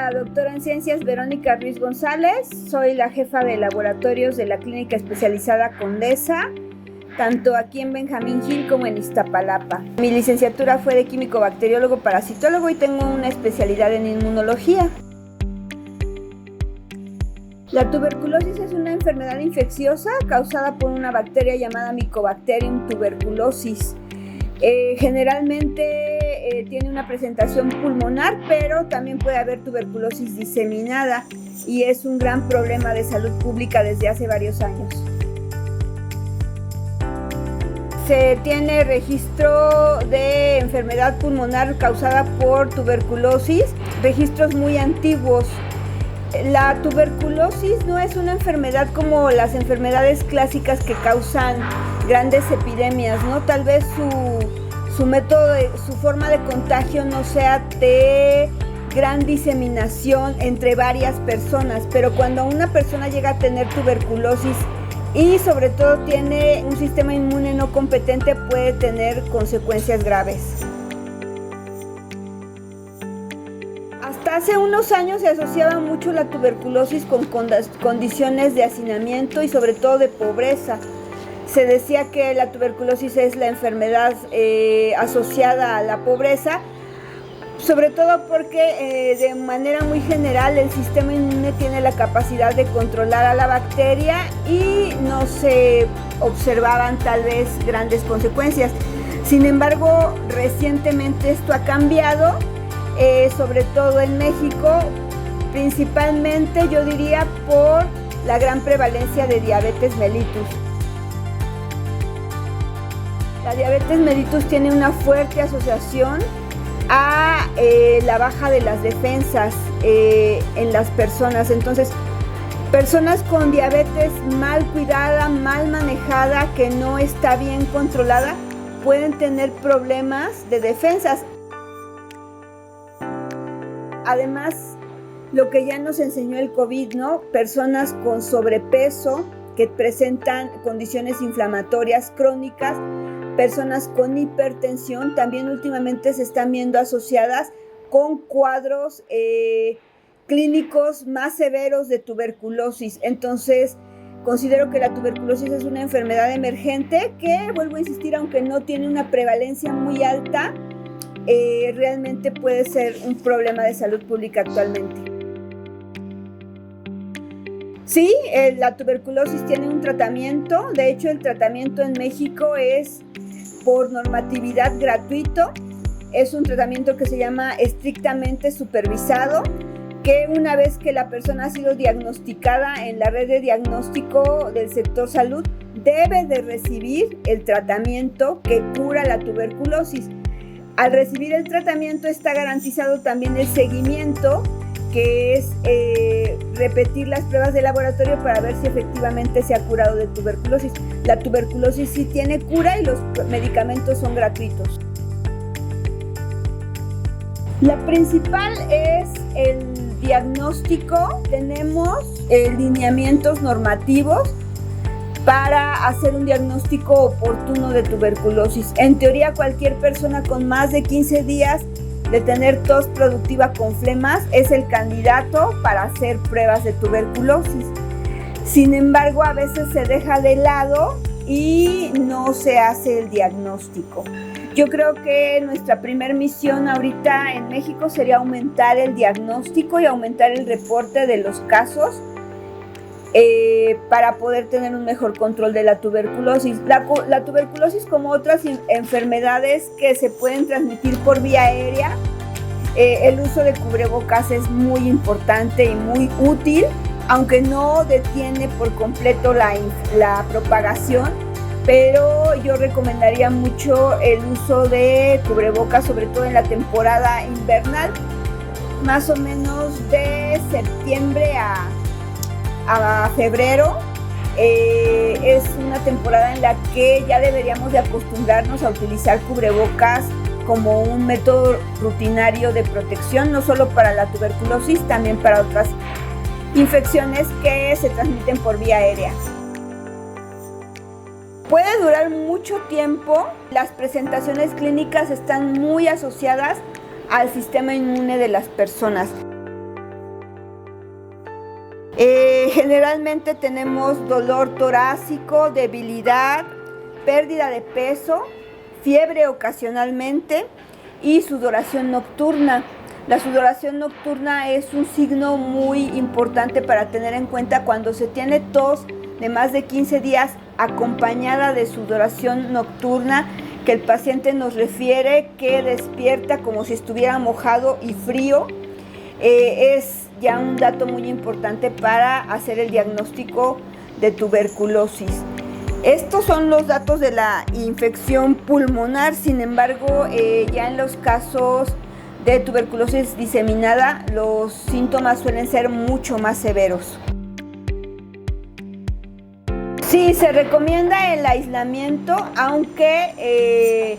la doctora en ciencias Verónica Ruiz González, soy la jefa de laboratorios de la Clínica Especializada Condesa, tanto aquí en Benjamín Gil como en Iztapalapa. Mi licenciatura fue de químico-bacteriólogo parasitólogo y tengo una especialidad en inmunología. La tuberculosis es una enfermedad infecciosa causada por una bacteria llamada Mycobacterium tuberculosis. Generalmente tiene una presentación pulmonar, pero también puede haber tuberculosis diseminada y es un gran problema de salud pública desde hace varios años. Se tiene registro de enfermedad pulmonar causada por tuberculosis, registros muy antiguos. La tuberculosis no es una enfermedad como las enfermedades clásicas que causan grandes epidemias, ¿no? Tal vez su método, su forma de contagio no sea de gran diseminación entre varias personas, pero cuando una persona llega a tener tuberculosis y sobre todo tiene un sistema inmune no competente, puede tener consecuencias graves. Hasta hace unos años se asociaba mucho la tuberculosis con condiciones de hacinamiento y sobre todo de pobreza. Se decía que la tuberculosis es la enfermedad asociada a la pobreza, sobre todo porque de manera muy general el sistema inmune tiene la capacidad de controlar a la bacteria y no se observaban tal vez grandes consecuencias. Sin embargo, recientemente esto ha cambiado, sobre todo en México, principalmente yo diría por la gran prevalencia de diabetes mellitus. La diabetes mellitus tiene una fuerte asociación a la baja de las defensas en las personas. Entonces, personas con diabetes mal cuidada, mal manejada, que no está bien controlada, pueden tener problemas de defensas. Además, lo que ya nos enseñó el COVID, ¿no? Personas con sobrepeso que presentan condiciones inflamatorias crónicas, personas con hipertensión también últimamente se están viendo asociadas con cuadros clínicos más severos de tuberculosis. Entonces, considero que la tuberculosis es una enfermedad emergente que, vuelvo a insistir, aunque no tiene una prevalencia muy alta, realmente puede ser un problema de salud pública actualmente. Sí, la tuberculosis tiene un tratamiento. De hecho, el tratamiento en México es por normatividad gratuito. Es un tratamiento que se llama estrictamente supervisado, que una vez que la persona ha sido diagnosticada en la red de diagnóstico del sector salud, debe de recibir el tratamiento que cura la tuberculosis. Al recibir el tratamiento está garantizado también el seguimiento, que es repetir las pruebas de laboratorio para ver si efectivamente se ha curado de tuberculosis. La tuberculosis sí tiene cura y los medicamentos son gratuitos. La principal es el diagnóstico. Tenemos lineamientos normativos para hacer un diagnóstico oportuno de tuberculosis. En teoría, cualquier persona con más de 15 días de tener tos productiva con flemas es el candidato para hacer pruebas de tuberculosis. Sin embargo, a veces se deja de lado y no se hace el diagnóstico. Yo creo que nuestra primera misión ahorita en México sería aumentar el diagnóstico y aumentar el reporte de los casos para poder tener un mejor control de la tuberculosis. La tuberculosis, como otras enfermedades que se pueden transmitir por vía aérea, el uso de cubrebocas es muy importante y muy útil, aunque no detiene por completo la propagación, pero yo recomendaría mucho el uso de cubrebocas, sobre todo en la temporada invernal, más o menos de septiembre a febrero. Es una temporada en la que ya deberíamos de acostumbrarnos a utilizar cubrebocas como un método rutinario de protección, no solo para la tuberculosis, también para otras infecciones que se transmiten por vía aérea. Puede durar mucho tiempo. Las presentaciones clínicas están muy asociadas al sistema inmune de las personas. Generalmente tenemos dolor torácico, debilidad, pérdida de peso, fiebre ocasionalmente y sudoración nocturna. La sudoración nocturna es un signo muy importante para tener en cuenta cuando se tiene tos de más de 15 días acompañada de sudoración nocturna, que el paciente nos refiere que despierta como si estuviera mojado y frío. Es ya un dato muy importante para hacer el diagnóstico de tuberculosis. Estos son los datos de la infección pulmonar. Sin embargo, ya en los casos de tuberculosis diseminada, los síntomas suelen ser mucho más severos. Sí, se recomienda el aislamiento, aunque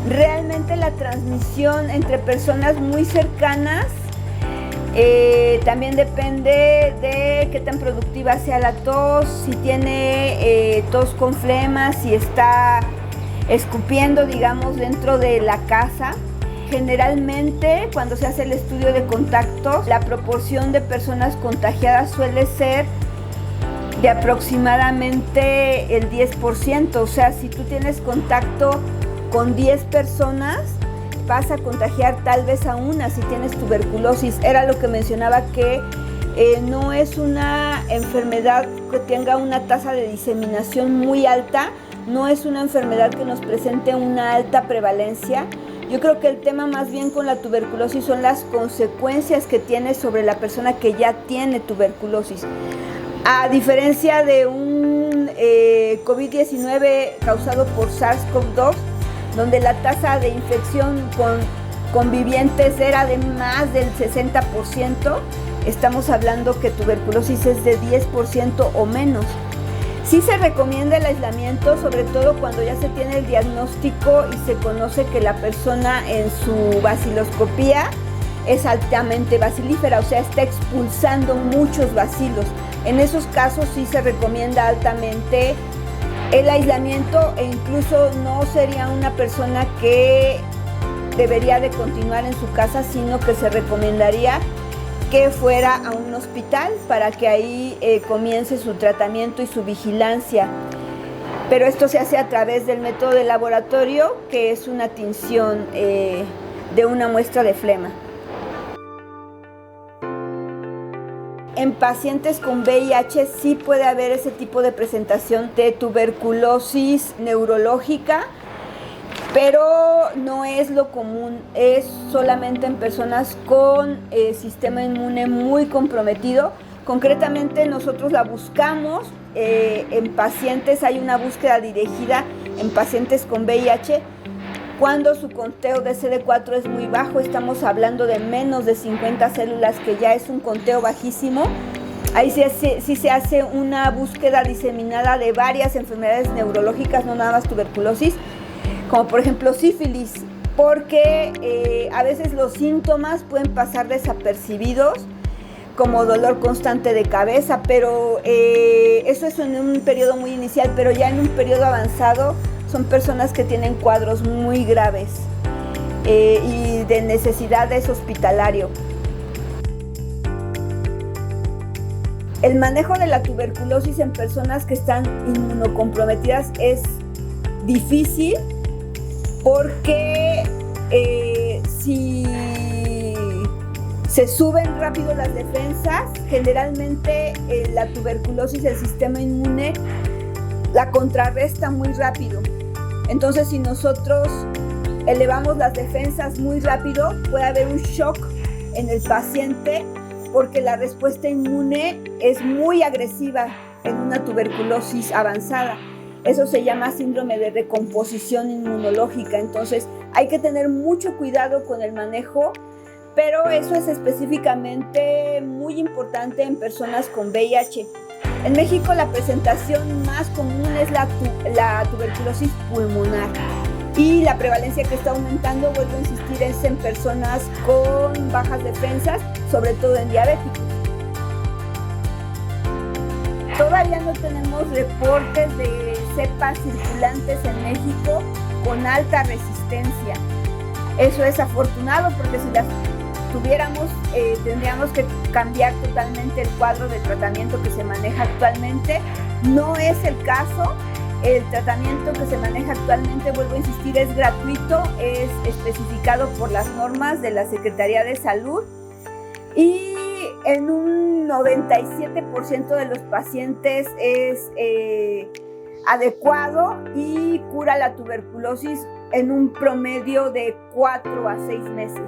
realmente la transmisión entre personas muy cercanas también depende de qué tan productiva sea la tos, si tiene tos con flema, si está escupiendo, digamos, dentro de la casa. Generalmente, cuando se hace el estudio de contactos, la proporción de personas contagiadas suele ser de aproximadamente el 10%. O sea, si tú tienes contacto con 10 personas, vas a contagiar tal vez a una si tienes tuberculosis. Era lo que mencionaba, que no es una enfermedad que tenga una tasa de diseminación muy alta, no es una enfermedad que nos presente una alta prevalencia. Yo creo que el tema más bien con la tuberculosis son las consecuencias que tiene sobre la persona que ya tiene tuberculosis. A diferencia de un COVID-19 causado por SARS-CoV-2, donde la tasa de infección con convivientes era de más del 60%, estamos hablando que tuberculosis es de 10% o menos. Sí se recomienda el aislamiento, sobre todo cuando ya se tiene el diagnóstico y se conoce que la persona en su baciloscopía es altamente bacilífera, o sea, está expulsando muchos bacilos. En esos casos sí se recomienda altamente el aislamiento, e incluso no sería una persona que debería de continuar en su casa, sino que se recomendaría que fuera a un hospital para que ahí comience su tratamiento y su vigilancia. Pero esto se hace a través del método de laboratorio, que es una tinción de una muestra de flema. En pacientes con VIH sí puede haber ese tipo de presentación de tuberculosis neurológica, pero no es lo común, es solamente en personas con sistema inmune muy comprometido. Concretamente nosotros la buscamos en pacientes, hay una búsqueda dirigida en pacientes con VIH cuando su conteo de CD4 es muy bajo, estamos hablando de menos de 50 células, que ya es un conteo bajísimo. Ahí sí se hace una búsqueda diseminada de varias enfermedades neurológicas, no nada más tuberculosis, como por ejemplo sífilis, porque a veces los síntomas pueden pasar desapercibidos, como dolor constante de cabeza, pero eso es en un periodo muy inicial, pero ya en un periodo avanzado son personas que tienen cuadros muy graves y de necesidades hospitalario. El manejo de la tuberculosis en personas que están inmunocomprometidas es difícil, porque si se suben rápido las defensas, generalmente la tuberculosis, el sistema inmune la contrarresta muy rápido. Entonces, si nosotros elevamos las defensas muy rápido, puede haber un shock en el paciente, porque la respuesta inmune es muy agresiva en una tuberculosis avanzada. Eso se llama síndrome de recomposición inmunológica. Entonces, hay que tener mucho cuidado con el manejo, pero eso es específicamente muy importante en personas con VIH. En México, la presentación más común es la tuberculosis pulmonar, y la prevalencia que está aumentando, vuelvo a insistir, es en personas con bajas defensas, sobre todo en diabéticos. Todavía no tenemos reportes de cepas circulantes en México con alta resistencia. Eso es afortunado, porque si las tendríamos que cambiar totalmente el cuadro de tratamiento que se maneja actualmente. No es el caso. El tratamiento que se maneja actualmente, vuelvo a insistir, es gratuito, es especificado por las normas de la Secretaría de Salud y en un 97% de los pacientes es adecuado y cura la tuberculosis en un promedio de 4 a 6 meses,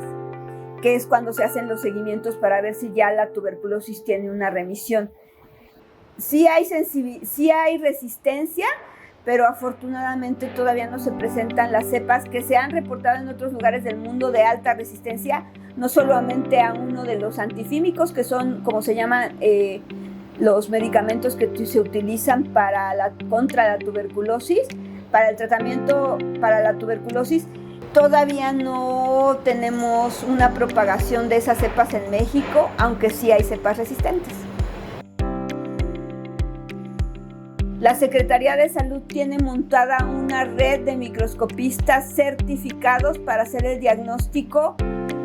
que es cuando se hacen los seguimientos para ver si ya la tuberculosis tiene una remisión. Sí hay resistencia, pero afortunadamente todavía no se presentan las cepas que se han reportado en otros lugares del mundo de alta resistencia, no solamente a uno de los antifímicos, que son, como se llaman, los medicamentos que se utilizan contra la tuberculosis, para el tratamiento para la tuberculosis. Todavía no tenemos una propagación de esas cepas en México, aunque sí hay cepas resistentes. La Secretaría de Salud tiene montada una red de microscopistas certificados para hacer el diagnóstico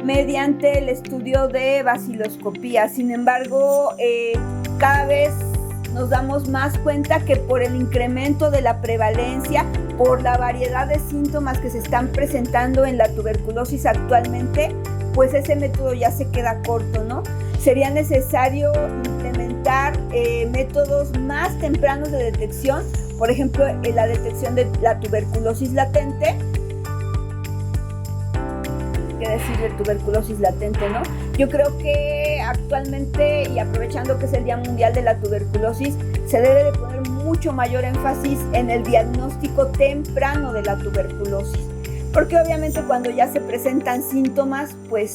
mediante el estudio de baciloscopía. Sin embargo, cada vez nos damos más cuenta que por el incremento de la prevalencia, por la variedad de síntomas que se están presentando en la tuberculosis actualmente, pues ese método ya se queda corto, ¿no? Sería necesario implementar métodos más tempranos de detección, por ejemplo, en la detección de la tuberculosis latente. ¿Qué decir de tuberculosis latente, no? Yo creo que actualmente, y aprovechando que es el Día Mundial de la Tuberculosis, se debe de poner mucho mayor énfasis en el diagnóstico temprano de la tuberculosis, porque obviamente cuando ya se presentan síntomas, pues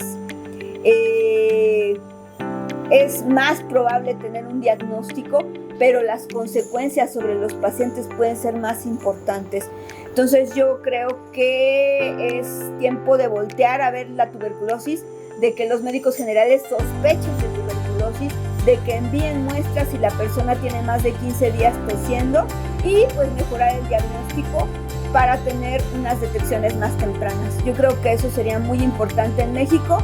es más probable tener un diagnóstico, pero las consecuencias sobre los pacientes pueden ser más importantes. Entonces yo creo que es tiempo de voltear a ver la tuberculosis, de que los médicos generales sospechen de tuberculosis, de que envíen muestras si la persona tiene más de 15 días tosiendo y pues mejorar el diagnóstico para tener unas detecciones más tempranas. Yo creo que eso sería muy importante en México.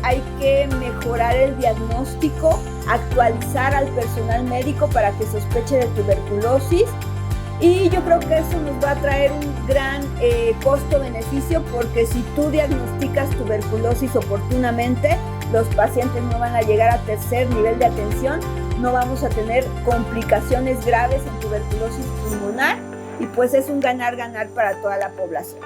Hay que mejorar el diagnóstico, actualizar al personal médico para que sospeche de tuberculosis, y yo creo que eso nos va a traer un gran costo-beneficio, porque si tú diagnosticas tuberculosis oportunamente, los pacientes no van a llegar a tercer nivel de atención, no vamos a tener complicaciones graves en tuberculosis pulmonar, y pues es un ganar-ganar para toda la población.